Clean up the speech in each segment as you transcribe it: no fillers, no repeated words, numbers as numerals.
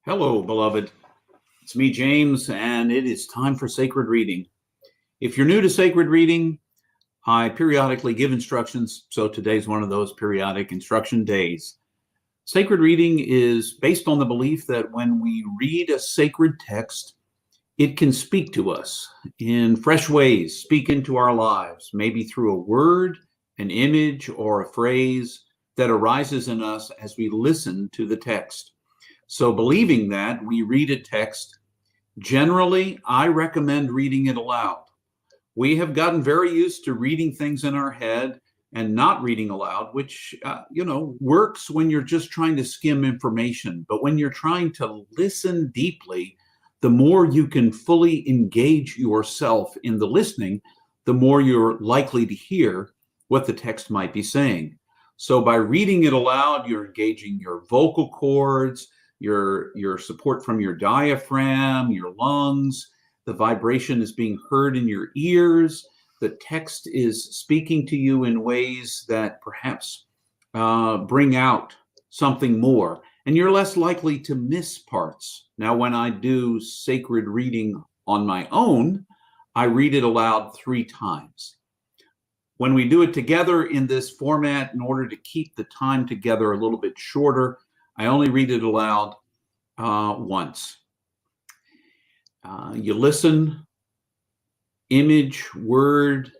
Hello, beloved. It's me, James, and it is time for sacred reading. If you're new to sacred reading, I periodically give instructions, so today's one of those periodic instruction days. Sacred reading is based on the belief that when we read a sacred text, it can speak to us in fresh ways, speak into our lives, maybe through a word, an image, or a phrase that arises in us as we listen to the text. So believing that, we read a text. Generally, I recommend reading it aloud. We have gotten very used to reading things in our head and not reading aloud, which, works when you're just trying to skim information. But when you're trying to listen deeply, the more you can fully engage yourself in the listening, the more you're likely to hear what the text might be saying. So by reading it aloud, you're engaging your vocal cords, your support from your diaphragm, your lungs. The vibration is being heard in your ears. The text is speaking to you in ways that perhaps bring out something more, and you're less likely to miss parts. Now, when I do sacred reading on my own, I read it aloud 3 times. When we do it together in this format, in order to keep the time together a little bit shorter, I only read it aloud once. You listen, image, word,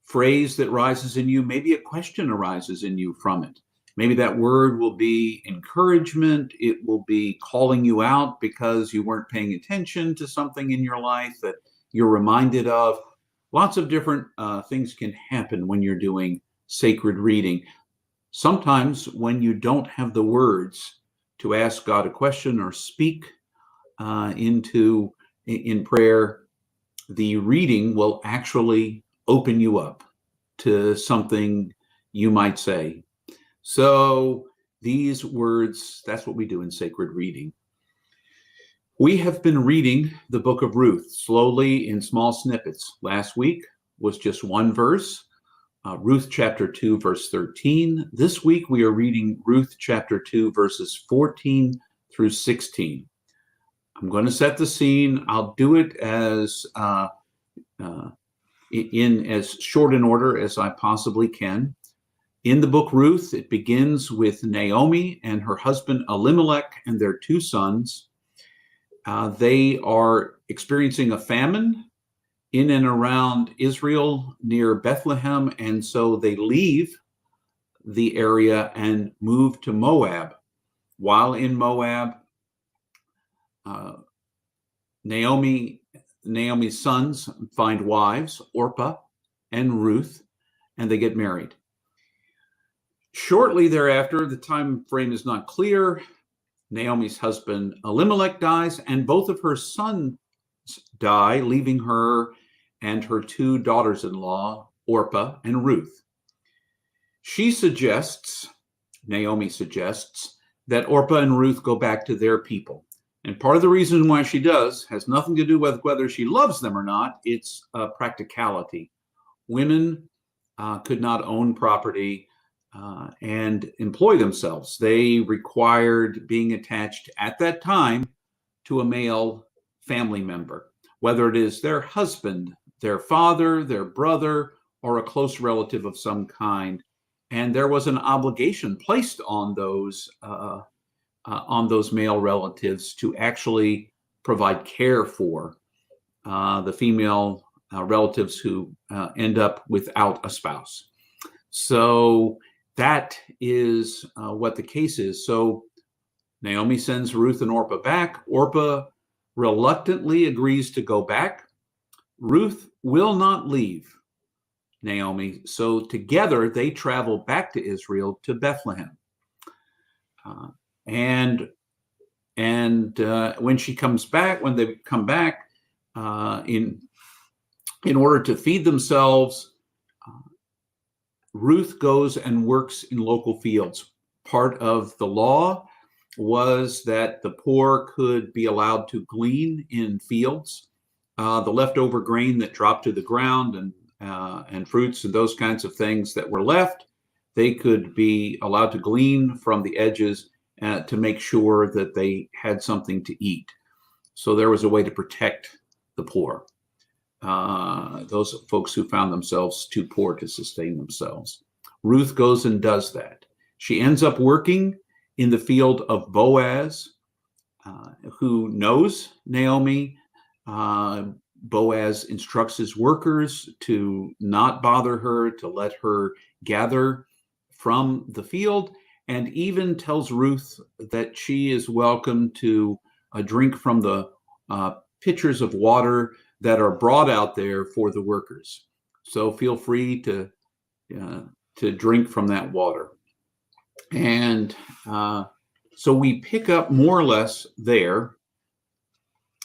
phrase that rises in you. Maybe a question arises in you from it. Maybe that word will be encouragement. It will be calling you out because you weren't paying attention to something in your life that you're reminded of. Lots of different things can happen when you're doing sacred reading. Sometimes when you don't have the words to ask God a question or speak in prayer, the reading will actually open you up to something you might say. So these words, that's what we do in sacred reading. We have been reading the book of Ruth slowly in small snippets. Last week was just one verse. Ruth chapter 2, verse 13. This week we are reading Ruth chapter 2, verses 14 through 16. I'm going to set the scene. I'll do it in as short an order as I possibly can. In the book Ruth, it begins with Naomi and her husband Elimelech and their 2 sons. They are experiencing a famine in and around Israel near Bethlehem, and so they leave the area and move to Moab. While in Moab, Naomi's sons find wives, Orpah and Ruth, and they get married. Shortly thereafter, the time frame is not clear, Naomi's husband Elimelech dies, and both of her sons die, leaving her and her 2 daughters-in-law, Orpah and Ruth. Naomi suggests, that Orpah and Ruth go back to their people. And part of the reason why she does has nothing to do with whether she loves them or not. It's practicality. Women could not own property and employ themselves. They required being attached at that time to a male family member, whether it is their husband, their father, their brother, or a close relative of some kind. And there was an obligation placed on those male relatives to actually provide care for the female relatives who end up without a spouse. So that is what the case is. So Naomi sends Ruth and Orpah back. Orpah reluctantly agrees to go back. Ruth will not leave Naomi. So together they travel back to Israel, to Bethlehem. And when they come back, in order to feed themselves, Ruth goes and works in local fields. Part of the law was that the poor could be allowed to glean in fields. The leftover grain that dropped to the ground and fruits and those kinds of things that were left, they could be allowed to glean from the edges to make sure that they had something to eat. So there was a way to protect the poor, those folks who found themselves too poor to sustain themselves. Ruth goes and does that. She ends up working in the field of Boaz, who knows Naomi. Boaz instructs his workers to not bother her, to let her gather from the field, and even tells Ruth that she is welcome to drink from the pitchers of water that are brought out there for the workers. So feel free to drink from that water. And so we pick up more or less there.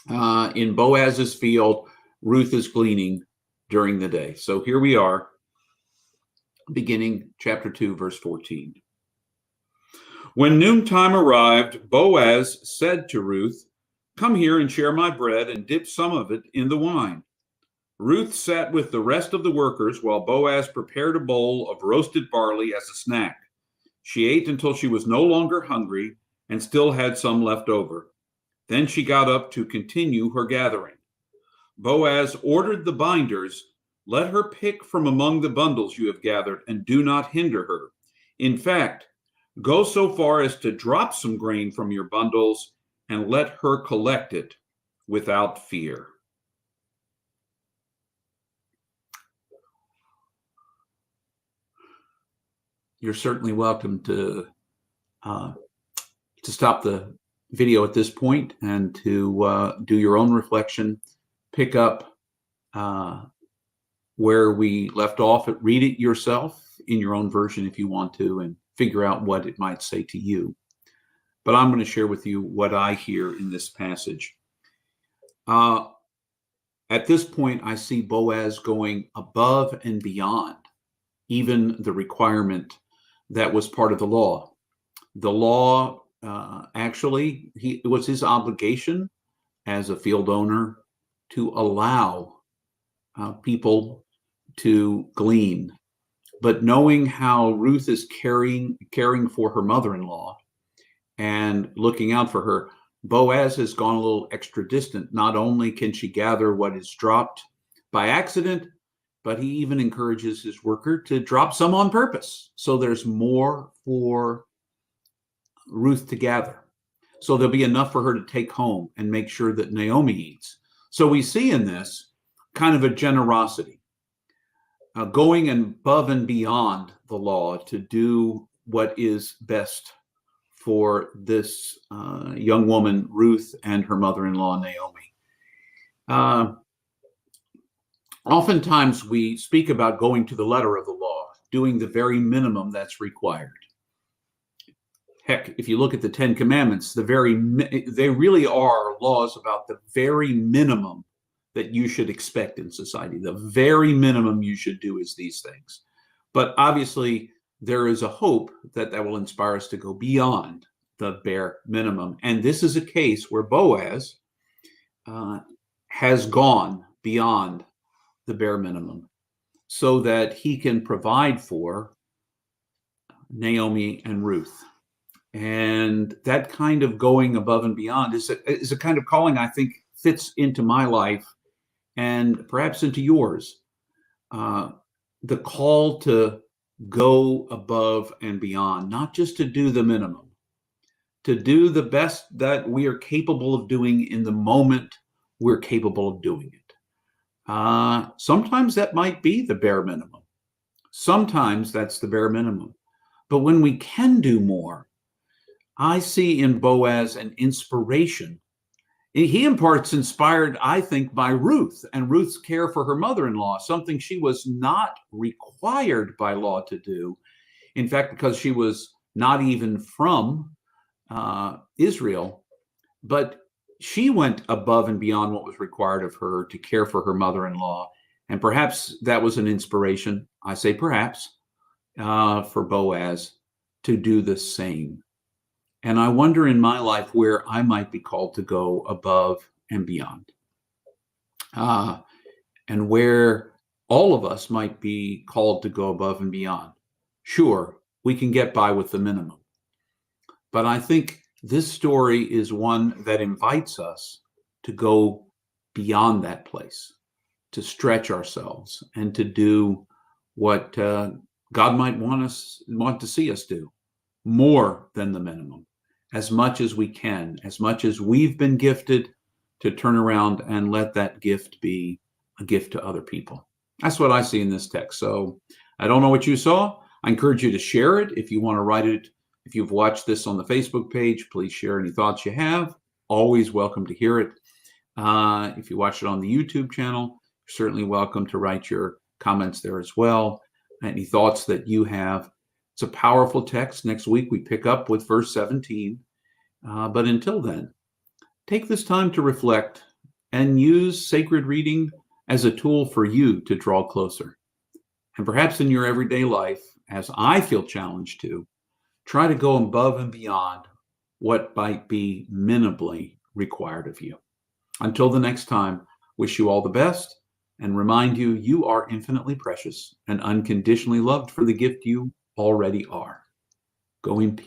In Boaz's field, Ruth is gleaning during the day. So here we are, beginning chapter 2, verse 14. When noontime arrived, Boaz said to Ruth, "Come here and share my bread and dip some of it in the wine." Ruth sat with the rest of the workers while Boaz prepared a bowl of roasted barley as a snack. She ate until she was no longer hungry and still had some left over. Then she got up to continue her gathering. Boaz ordered the binders, "Let her pick from among the bundles you have gathered and do not hinder her. In fact, go so far as to drop some grain from your bundles and let her collect it without fear." You're certainly welcome to stop the video at this point and to do your own reflection, pick up where we left off, read it yourself in your own version if you want to, and figure out what it might say to you. But I'm going to share with you what I hear in this passage. At this point, I see Boaz going above and beyond even the requirement that was part of the law. The law, actually, it was his obligation as a field owner to allow people to glean. But knowing how Ruth is caring for her mother-in-law and looking out for her, Boaz has gone a little extra distant. Not only can she gather what is dropped by accident, but he even encourages his worker to drop some on purpose. So there's more for Ruth to gather. So there'll be enough for her to take home and make sure that Naomi eats. So we see in this kind of a generosity, going above and beyond the law to do what is best for this young woman, Ruth, and her mother-in-law, Naomi. Oftentimes we speak about going to the letter of the law, doing the very minimum that's required. Heck, if you look at the Ten Commandments, they really are laws about the very minimum that you should expect in society. The very minimum you should do is these things. But obviously, there is a hope that will inspire us to go beyond the bare minimum. And this is a case where Boaz has gone beyond the bare minimum so that he can provide for Naomi and Ruth. And that kind of going above and beyond is a kind of calling I think fits into my life and perhaps into yours. The call to go above and beyond, not just to do the minimum, to do the best that we are capable of doing in the moment we're capable of doing it. Sometimes that might be the bare minimum. Sometimes that's the bare minimum. But when we can do more, I see in Boaz an inspiration. He in part's inspired, I think, by Ruth and Ruth's care for her mother-in-law, something she was not required by law to do. In fact, because she was not even from Israel, but she went above and beyond what was required of her to care for her mother-in-law. And perhaps that was an inspiration, I say perhaps, for Boaz to do the same. And I wonder in my life where I might be called to go above and beyond. And where all of us might be called to go above and beyond. Sure, we can get by with the minimum. But I think this story is one that invites us to go beyond that place, to stretch ourselves and to do what God might want to see us do, more than the minimum, as much as we can, as much as we've been gifted, to turn around and let that gift be a gift to other people. That's what I see in this text. So I don't know what you saw. I encourage you to share it. If you want to write it, if you've watched this on the Facebook page, please share any thoughts you have. Always welcome to hear it. If you watch it on the YouTube channel, you're certainly welcome to write your comments there as well. Any thoughts that you have. It's a powerful text. Next week we pick up with verse 17. But until then, take this time to reflect and use sacred reading as a tool for you to draw closer. And perhaps in your everyday life, as I feel challenged to, try to go above and beyond what might be minimally required of you. Until the next time, wish you all the best and remind you, you are infinitely precious and unconditionally loved for the gift you already are. Go in peace.